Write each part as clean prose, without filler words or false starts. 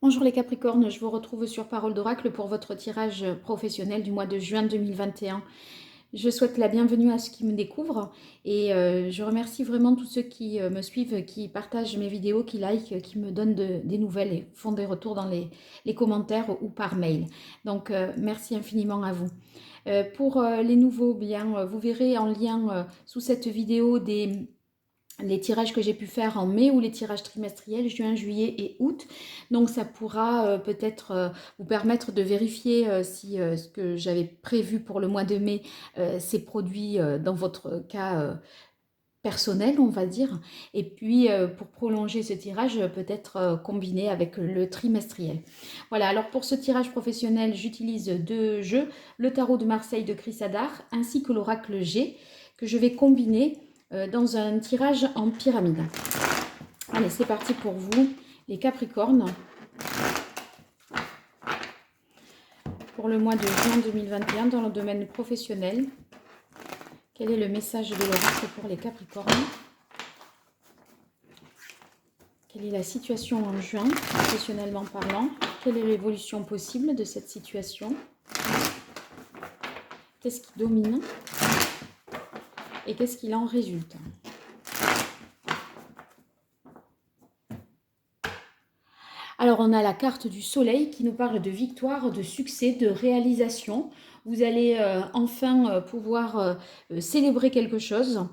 Bonjour les Capricornes, je vous retrouve sur Parole d'Oracle pour votre tirage professionnel du mois de juin 2021. Je souhaite la bienvenue à ceux qui me découvrent et je remercie vraiment tous ceux qui me suivent, qui partagent mes vidéos, qui likent, qui me donnent des nouvelles et font des retours dans les commentaires ou par mail. Donc merci infiniment à vous. Pour les nouveaux, bien, vous verrez en lien sous cette vidéo les tirages que j'ai pu faire en mai ou les tirages trimestriels, juin, juillet et août. Donc ça pourra peut-être vous permettre de vérifier si ce que j'avais prévu pour le mois de mai s'est produit dans votre cas personnel, on va dire. Et puis pour prolonger ce tirage, peut-être combiné avec le trimestriel. Voilà, alors pour ce tirage professionnel, j'utilise deux jeux, le tarot de Marseille de Chris Hadar ainsi que l'oracle G, que je vais combiner dans un tirage en pyramide. Allez, c'est parti pour vous, les Capricornes. Pour le mois de juin 2021, dans le domaine professionnel, quel est le message de l'oracle pour les Capricornes? Quelle est la situation en juin, professionnellement parlant? Quelle est l'évolution possible de cette situation? Qu'est-ce qui domine? Et qu'est-ce qu'il en résulte? Alors, on a la carte du soleil qui nous parle de victoire, de succès, de réalisation. Vous allez enfin pouvoir célébrer quelque chose,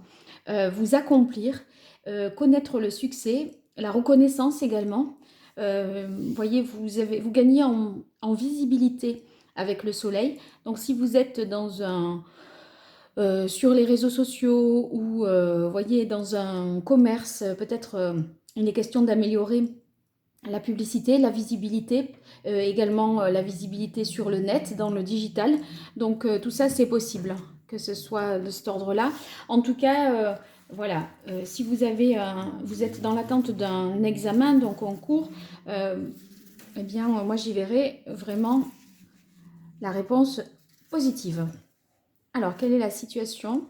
vous accomplir, connaître le succès, la reconnaissance également. Vous voyez, vous gagnez en visibilité avec le soleil. Donc, si vous êtes dans sur les réseaux sociaux ou voyez, dans un commerce, peut-être il est question d'améliorer la publicité, la visibilité, également la visibilité sur le net, dans le digital. Donc tout ça, c'est possible, que ce soit de cet ordre-là. En tout cas, voilà, si vous êtes dans l'attente d'un examen, donc concours, eh bien, moi, j'y verrai vraiment la réponse positive. Alors, quelle est la situation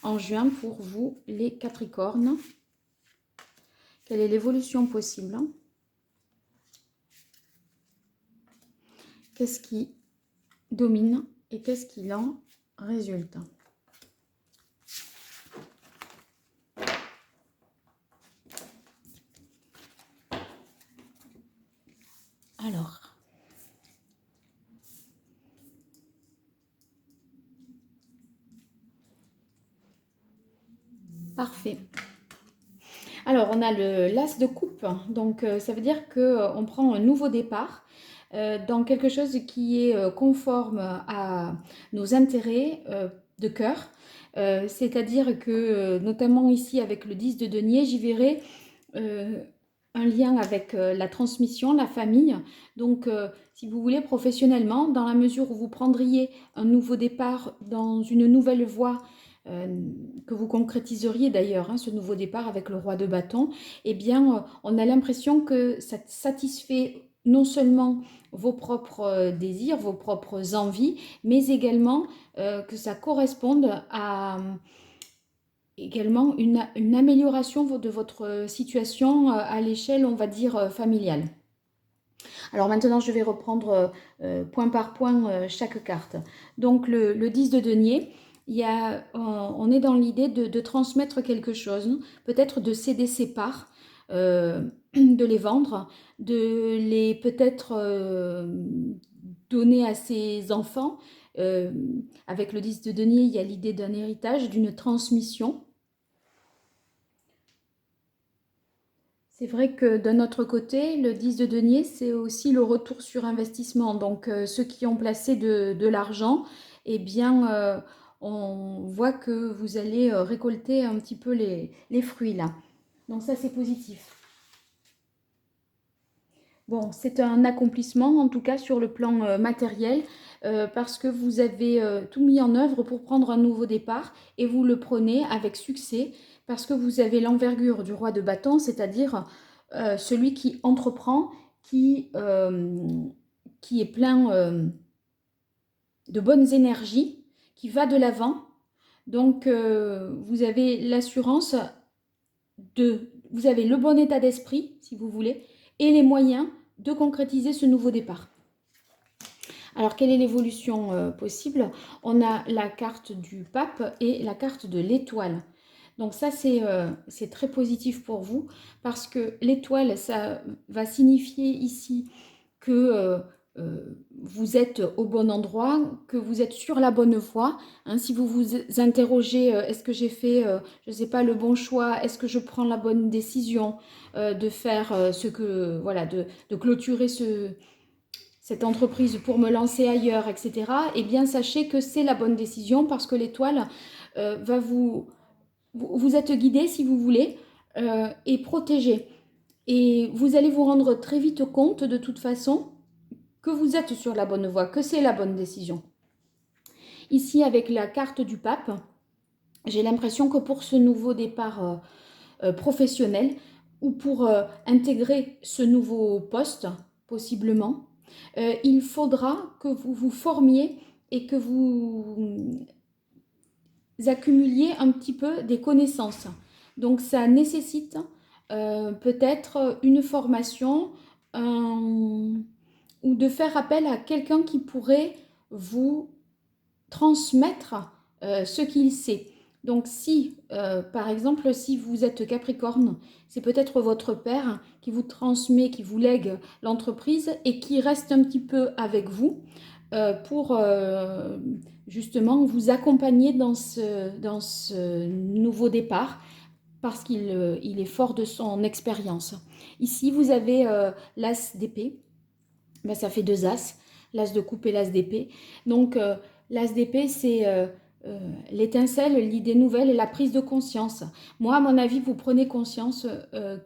en juin pour vous, les Capricornes? Quelle est l'évolution possible? Qu'est-ce qui domine et qu'est-ce qu'il en résulte? Alors, parfait. Alors, on a l'as de coupe, donc ça veut dire qu'on prend un nouveau départ dans quelque chose qui est conforme à nos intérêts de cœur. C'est-à-dire que, notamment ici avec le 10 de denier, j'y verrai un lien avec la transmission, la famille. Donc, si vous voulez, professionnellement, dans la mesure où vous prendriez un nouveau départ dans une nouvelle voie, que vous concrétiseriez d'ailleurs, hein, ce nouveau départ avec le roi de bâton, eh bien, on a l'impression que ça satisfait non seulement vos propres désirs, vos propres envies, mais également que ça corresponde à également une amélioration de votre situation à l'échelle, on va dire, familiale. Alors maintenant, je vais reprendre point par point chaque carte. Donc le 10 de denier, on est dans l'idée de transmettre quelque chose, peut-être de céder ses parts, de les vendre, de les peut-être donner à ses enfants. Avec le 10 de denier, il y a l'idée d'un héritage, d'une transmission. C'est vrai que d'un autre côté, le 10 de denier, c'est aussi le retour sur investissement. Donc ceux qui ont placé de l'argent, eh bien, on voit que vous allez récolter un petit peu les fruits là. Donc ça, c'est positif. Bon, c'est un accomplissement, en tout cas sur le plan matériel, parce que vous avez tout mis en œuvre pour prendre un nouveau départ et vous le prenez avec succès, parce que vous avez l'envergure du roi de bâton, c'est-à-dire celui qui entreprend, qui est plein de bonnes énergies, qui va de l'avant. Donc, vous avez l'assurance vous avez le bon état d'esprit, si vous voulez, et les moyens de concrétiser ce nouveau départ. Alors, quelle est l'évolution possible? On a la carte du pape et la carte de l'étoile. Donc ça, c'est très positif pour vous parce que l'étoile, ça va signifier ici que vous êtes au bon endroit, que vous êtes sur la bonne voie. Hein, si vous vous interrogez, est-ce que j'ai fait, je ne sais pas, le bon choix? Est-ce que je prends la bonne décision de faire ce que, voilà, de clôturer cette entreprise pour me lancer ailleurs, etc. Eh bien, sachez que c'est la bonne décision parce que l'étoile va vous êtes guidé, si vous voulez, et protégé. Et vous allez vous rendre très vite compte, de toute façon, que vous êtes sur la bonne voie, que c'est la bonne décision. Ici, avec la carte du pape, j'ai l'impression que pour ce nouveau départ professionnel, ou pour intégrer ce nouveau poste, possiblement, il faudra que vous vous formiez et que vous accumuliez un petit peu des connaissances. Donc ça nécessite peut-être une formation ou de faire appel à quelqu'un qui pourrait vous transmettre ce qu'il sait. Donc si, par exemple, si vous êtes Capricorne, c'est peut-être votre père qui vous transmet, qui vous lègue l'entreprise et qui reste un petit peu avec vous pour justement vous accompagner dans ce nouveau départ parce qu'il il est fort de son expérience. Ici, vous avez l'as d'épée. Ben, ça fait deux as, l'as de coupe et l'as d'épée. Donc, l'as d'épée, c'est l'étincelle, l'idée nouvelle et la prise de conscience. Moi, à mon avis, vous prenez conscience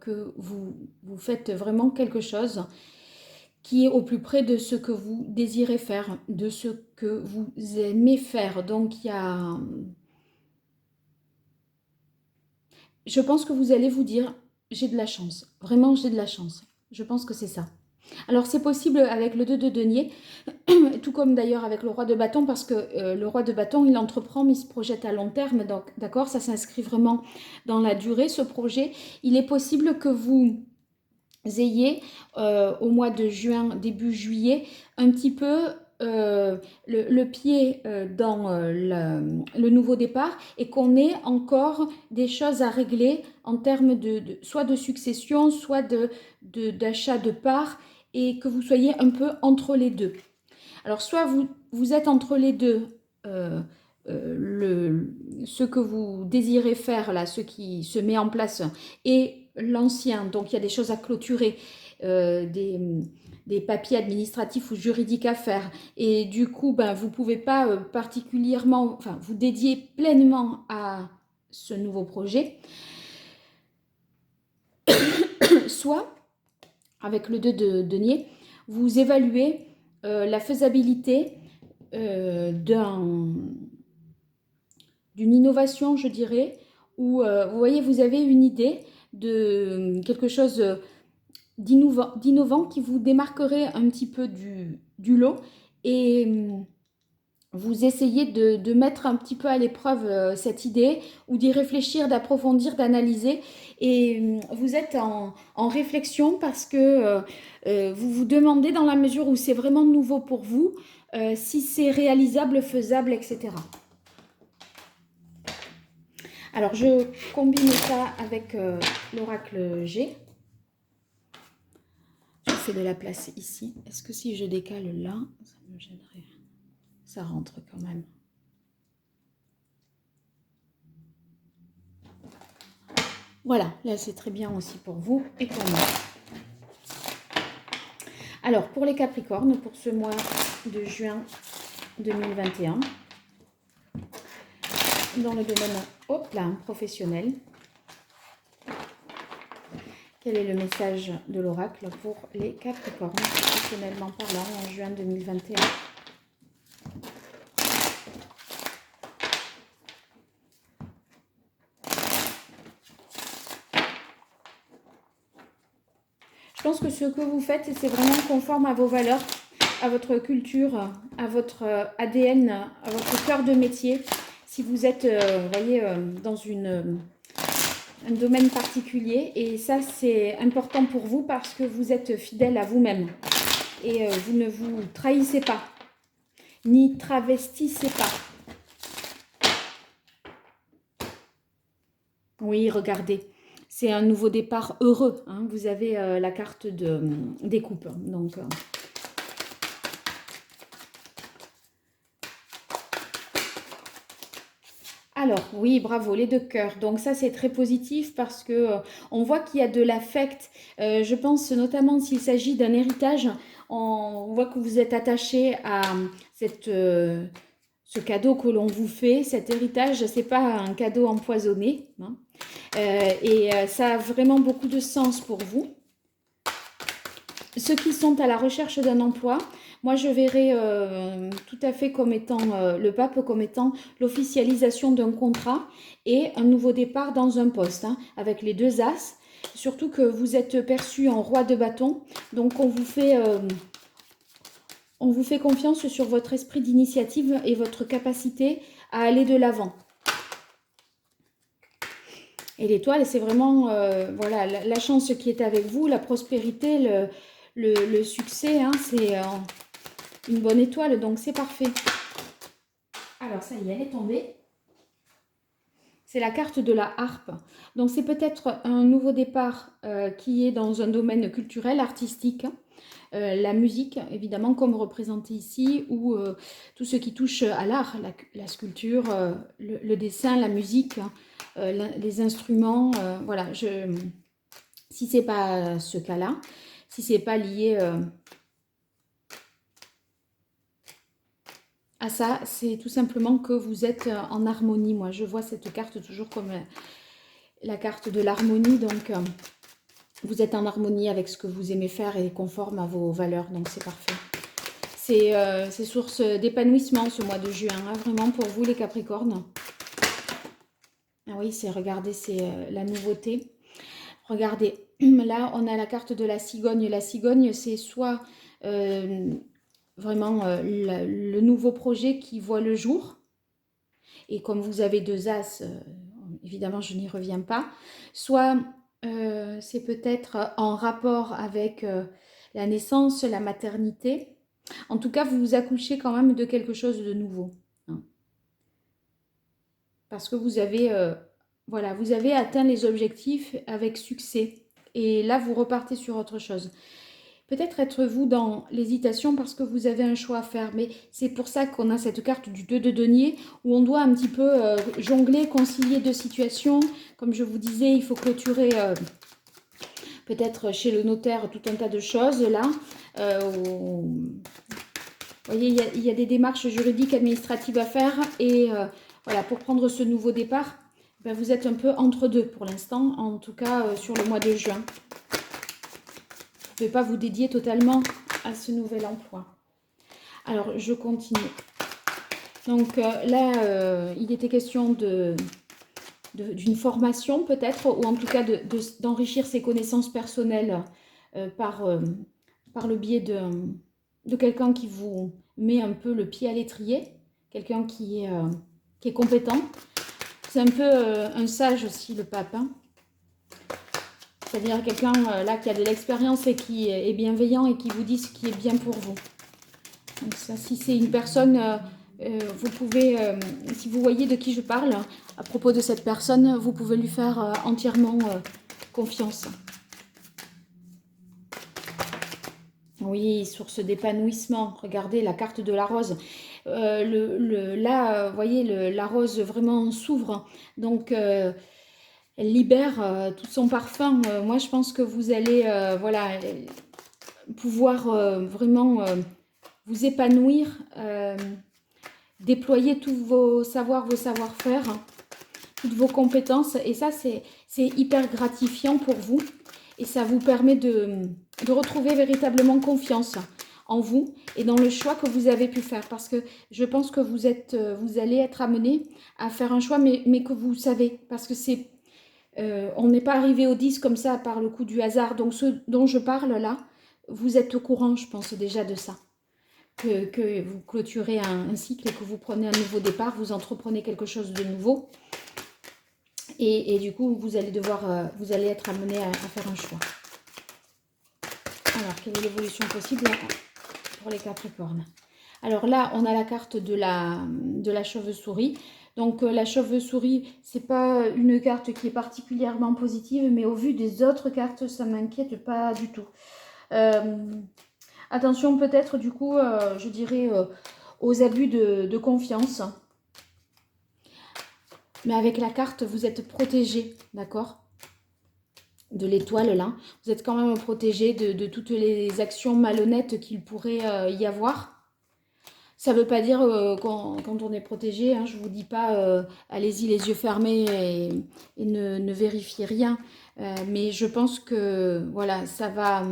que vous faites vraiment quelque chose qui est au plus près de ce que vous désirez faire, de ce que vous aimez faire. Donc, il y a... Je pense que vous allez vous dire, j'ai de la chance. Vraiment, j'ai de la chance. Je pense que c'est ça. Alors, c'est possible avec le 2 de denier, tout comme d'ailleurs avec le roi de bâton, parce que le roi de bâton, il entreprend, mais il se projette à long terme. Donc, d'accord, ça s'inscrit vraiment dans la durée, ce projet. Il est possible que vous ayez au mois de juin, début juillet, un petit peu le pied dans le nouveau départ et qu'on ait encore des choses à régler en termes soit de succession, soit d'achat de parts et que vous soyez un peu entre les deux. Alors soit vous êtes entre les deux, ce que vous désirez faire là, ce qui se met en place et l'ancien, donc il y a des choses à clôturer, des papiers administratifs ou juridiques à faire et du coup ben, vous ne pouvez pas particulièrement, enfin vous dédier pleinement à ce nouveau projet, soit avec le 2 de denier, vous évaluez la faisabilité d'une innovation, je dirais, où vous voyez, vous avez une idée de quelque chose d'innovant qui vous démarquerait un petit peu du lot et vous essayez de mettre un petit peu à l'épreuve cette idée ou d'y réfléchir, d'approfondir, d'analyser et vous êtes en réflexion parce que vous vous demandez dans la mesure où c'est vraiment nouveau pour vous si c'est réalisable, faisable, etc. Alors, je combine ça avec l'oracle G. J'essaie de la placer ici. Est-ce que si je décale là, ça me gênerait? Ça rentre quand même. Voilà, là c'est très bien aussi pour vous et pour moi. Alors, pour les Capricornes, pour ce mois de juin 2021, dans le domaine professionnel, quel est le message de l'oracle pour les Capricornes, professionnellement parlant, en juin 2021? Je pense que ce que vous faites, c'est vraiment conforme à vos valeurs, à votre culture, à votre ADN, à votre cœur de métier. Si vous êtes, vous voyez, dans une un domaine particulier. Et ça, c'est important pour vous parce que vous êtes fidèle à vous-même. Et vous ne vous trahissez pas, ni travestissez pas. Oui, regardez, c'est un nouveau départ heureux. Hein. Vous avez la carte des coupes. Donc, alors, oui, bravo, les 2 cœurs. Donc ça, c'est très positif parce que on voit qu'il y a de l'affect. Je pense notamment s'il s'agit d'un héritage, on voit que vous êtes attaché à ce cadeau que l'on vous fait. Cet héritage, c'est pas un cadeau empoisonné. Hein. Ça a vraiment beaucoup de sens pour vous. Ceux qui sont à la recherche d'un emploi, moi je verrais tout à fait comme étant le pape, comme étant l'officialisation d'un contrat et un nouveau départ dans un poste, hein, avec les 2 as. Surtout que vous êtes perçu en roi de bâton, donc on vous fait confiance sur votre esprit d'initiative et votre capacité à aller de l'avant. Et l'étoile, c'est vraiment voilà, la chance qui est avec vous, la prospérité, le succès, hein, c'est une bonne étoile, donc c'est parfait. Alors ça y est, elle est tombée. C'est la carte de la harpe. Donc c'est peut-être un nouveau départ qui est dans un domaine culturel, artistique. La musique, évidemment, comme représenté ici, ou tout ce qui touche à l'art, la sculpture, le dessin, la musique, les instruments. Voilà, si ce n'est pas ce cas-là, si ce n'est pas lié à ça, c'est tout simplement que vous êtes en harmonie. Moi, je vois cette carte toujours comme la carte de l'harmonie, donc vous êtes en harmonie avec ce que vous aimez faire et conforme à vos valeurs, donc c'est parfait. C'est source d'épanouissement ce mois de juin, hein, vraiment pour vous les Capricornes. Ah oui, regardez, c'est la nouveauté. Regardez, là on a la carte de la cigogne. La cigogne, c'est soit vraiment le nouveau projet qui voit le jour. Et comme vous avez 2 as, évidemment je n'y reviens pas. Soit c'est peut-être en rapport avec la naissance, la maternité. En tout cas, vous vous accouchez quand même de quelque chose de nouveau. Hein. Parce que vous avez, voilà, vous avez atteint les objectifs avec succès. Et là, vous repartez sur autre chose. Peut-être êtes-vous dans l'hésitation parce que vous avez un choix à faire. Mais c'est pour ça qu'on a cette carte du 2 de denier où on doit un petit peu jongler, concilier 2 situations. Comme je vous disais, il faut clôturer peut-être chez le notaire tout un tas de choses là. Vous voyez, il y a des démarches juridiques, administratives à faire. Et voilà, pour prendre ce nouveau départ, ben, vous êtes un peu entre deux pour l'instant, en tout cas sur le mois de juin. Vous ne pouvez pas vous dédier totalement à ce nouvel emploi. Alors, je continue. Donc là, il était question d'une formation peut-être, ou en tout cas d'enrichir ses connaissances personnelles par le biais de quelqu'un qui vous met un peu le pied à l'étrier, quelqu'un qui est compétent. C'est un peu un sage aussi, le pape. Hein. C'est-à-dire quelqu'un là qui a de l'expérience et qui est bienveillant et qui vous dit ce qui est bien pour vous. Donc ça, si c'est une personne, vous pouvez, si vous voyez de qui je parle, à propos de cette personne, vous pouvez lui faire entièrement confiance. Oui, source d'épanouissement. Regardez la carte de la rose. Là, vous voyez, la rose vraiment s'ouvre. Donc, elle libère tout son parfum. Moi, je pense que vous allez voilà, pouvoir vraiment vous épanouir, déployer tous vos savoirs, vos savoir-faire, toutes vos compétences. Et ça, c'est hyper gratifiant pour vous. Et ça vous permet de retrouver véritablement confiance en vous et dans le choix que vous avez pu faire. Parce que je pense que vous allez être amené à faire un choix, mais que vous savez. Parce que on n'est pas arrivé au 10 comme ça par le coup du hasard. Donc ce dont je parle là, vous êtes au courant, je pense déjà de ça. Que vous clôturez un cycle et que vous prenez un nouveau départ, vous entreprenez quelque chose de nouveau. Et du coup, vous allez vous allez être amené à faire un choix. Alors, quelle est l'évolution possible pour les Capricornes? Alors là, on a la carte de la chauve-souris. Donc la chauve-souris, c'est pas une carte qui est particulièrement positive, mais au vu des autres cartes, ça m'inquiète pas du tout. Attention peut-être du coup, je dirais, aux abus de confiance. Mais avec la carte, vous êtes protégé, d'accord? De l'étoile là. Vous êtes quand même protégé de toutes les actions malhonnêtes qu'il pourrait y avoir. Ça ne veut pas dire quand on est protégé, hein, je ne vous dis pas allez-y les yeux fermés et ne vérifiez rien. Mais je pense que voilà, ça va.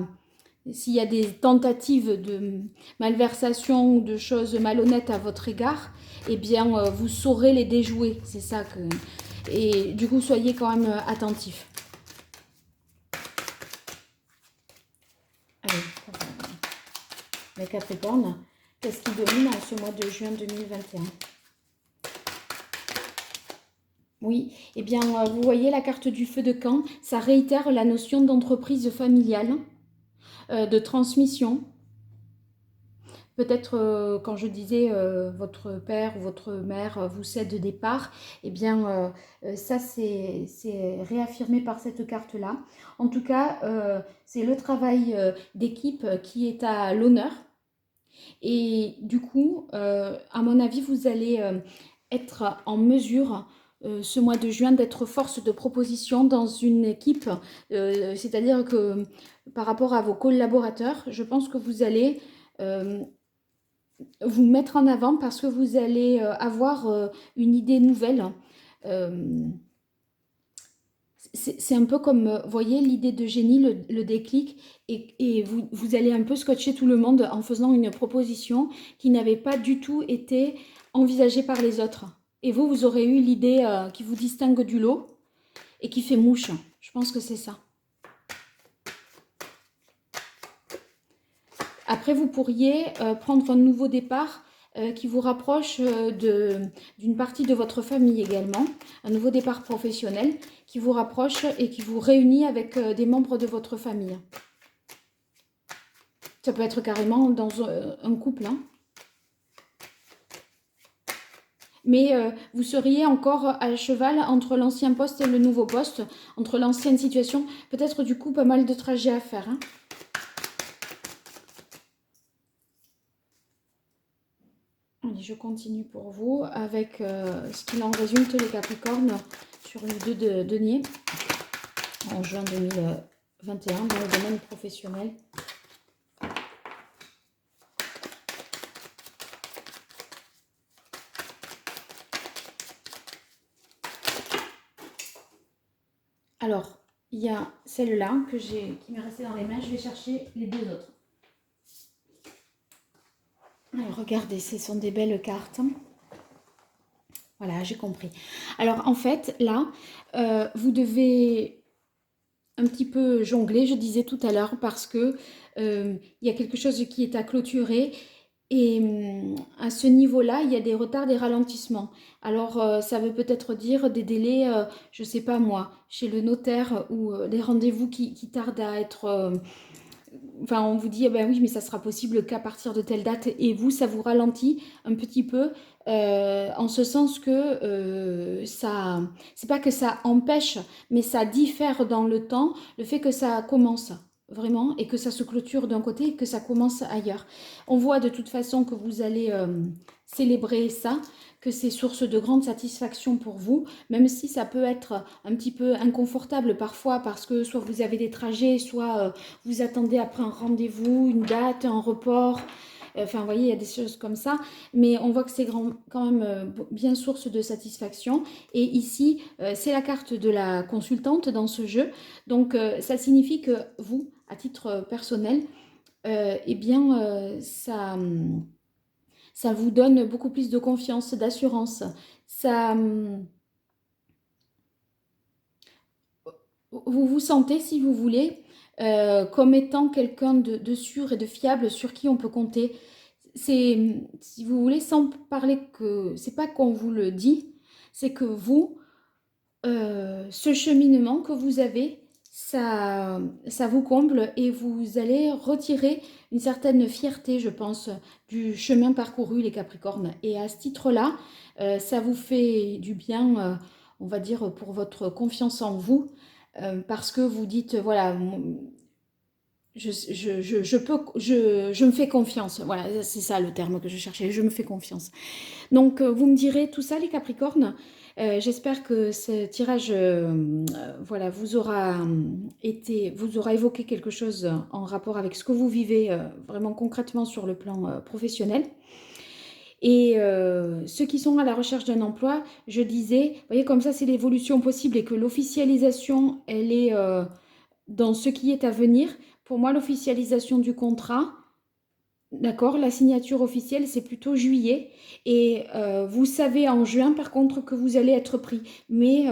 S'il y a des tentatives de malversation ou de choses malhonnêtes à votre égard, eh bien vous saurez les déjouer. C'est ça que. Et du coup, soyez quand même attentifs. Allez, les Capricornes. Qu'est-ce qui domine en ce mois de juin 2021? Oui, eh bien, vous voyez la carte du feu de camp, ça réitère la notion d'entreprise familiale, de transmission. Peut-être quand je disais votre père ou votre mère vous cède des parts, eh bien, ça c'est réaffirmé par cette carte-là. En tout cas, c'est le travail d'équipe qui est à l'honneur. Et du coup, à mon avis, vous allez être en mesure, ce mois de juin, d'être force de proposition dans une équipe. C'est-à-dire que par rapport à vos collaborateurs, je pense que vous allez vous mettre en avant parce que vous allez avoir une idée nouvelle. C'est un peu comme, vous voyez, l'idée de génie, le déclic, et vous allez un peu scotcher tout le monde en faisant une proposition qui n'avait pas du tout été envisagée par les autres. Et vous aurez eu l'idée qui vous distingue du lot et qui fait mouche. Je pense que c'est ça. Après, vous pourriez prendre un nouveau départ qui vous rapproche d'une partie de votre famille également, un nouveau départ professionnel qui vous rapproche et qui vous réunit avec des membres de votre famille. Ça peut être carrément dans un couple, hein. Mais vous seriez encore à cheval entre l'ancien poste et le nouveau poste, entre l'ancienne situation, peut-être du coup pas mal de trajets à faire, hein. Allez, je continue pour vous avec ce qu'il en résulte les Capricornes sur le 2 de denier en juin 2021 dans le domaine professionnel. Alors, il y a celle-là qui m'est restée dans les mains. Je vais chercher les deux autres. Alors, regardez, ce sont des belles cartes. Voilà, j'ai compris. Alors, en fait, là, vous devez un petit peu jongler, je disais tout à l'heure, parce que il y a quelque chose qui est à clôturer. Et à ce niveau-là, il y a des retards, des ralentissements. Alors, ça veut peut-être dire des délais, je ne sais pas moi, chez le notaire ou des rendez-vous qui tardent à être... Enfin, on vous dit, eh ben oui, mais ça sera possible qu'à partir de telle date. Et vous, ça vous ralentit un petit peu, en ce sens que ça... C'est pas que ça empêche, mais ça diffère dans le temps le fait que ça commence. Vraiment, et que ça se clôture d'un côté et que ça commence ailleurs. On voit de toute façon que vous allez célébrer ça, que c'est source de grande satisfaction pour vous, même si ça peut être un petit peu inconfortable parfois parce que soit vous avez des trajets, soit vous attendez après un rendez-vous, une date, un report. Enfin, vous voyez, il y a des choses comme ça, mais on voit que c'est quand même bien source de satisfaction. Et ici, c'est la carte de la consultante dans ce jeu. Donc, ça signifie que vous, à titre personnel, eh bien, ça vous donne beaucoup plus de confiance, d'assurance. Ça, vous vous sentez, si vous voulez, comme étant quelqu'un de sûr et de fiable sur qui on peut compter. C'est, si vous voulez, sans parler que... C'est pas qu'on vous le dit, c'est que vous, ce cheminement que vous avez, ça vous comble et vous allez retirer une certaine fierté, je pense, du chemin parcouru, les Capricornes. Et à ce titre-là, ça vous fait du bien, on va dire, pour votre confiance en vous, parce que vous dites, voilà, je me fais confiance. Voilà, c'est ça le terme que je cherchais, je me fais confiance. Donc, vous me direz tout ça, les Capricornes. J'espère que ce tirage, voilà, vous aura évoqué quelque chose en rapport avec ce que vous vivez vraiment concrètement sur le plan professionnel. Et ceux qui sont à la recherche d'un emploi, je disais, vous voyez, comme ça, c'est l'évolution possible et que l'officialisation, elle est dans ce qui est à venir. Pour moi, l'officialisation du contrat, d'accord, la signature officielle, c'est plutôt juillet. Et vous savez en juin, par contre, que vous allez être pris. Mais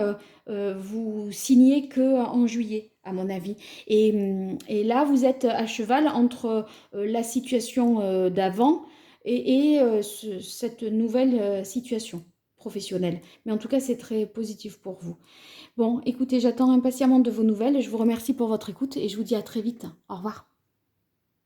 vous signez que en juillet, à mon avis. Et là, vous êtes à cheval entre la situation d'avant et cette nouvelle situation professionnelle. Mais en tout cas, c'est très positif pour vous. Bon, écoutez, j'attends impatiemment de vos nouvelles. Je vous remercie pour votre écoute et je vous dis à très vite. Au revoir.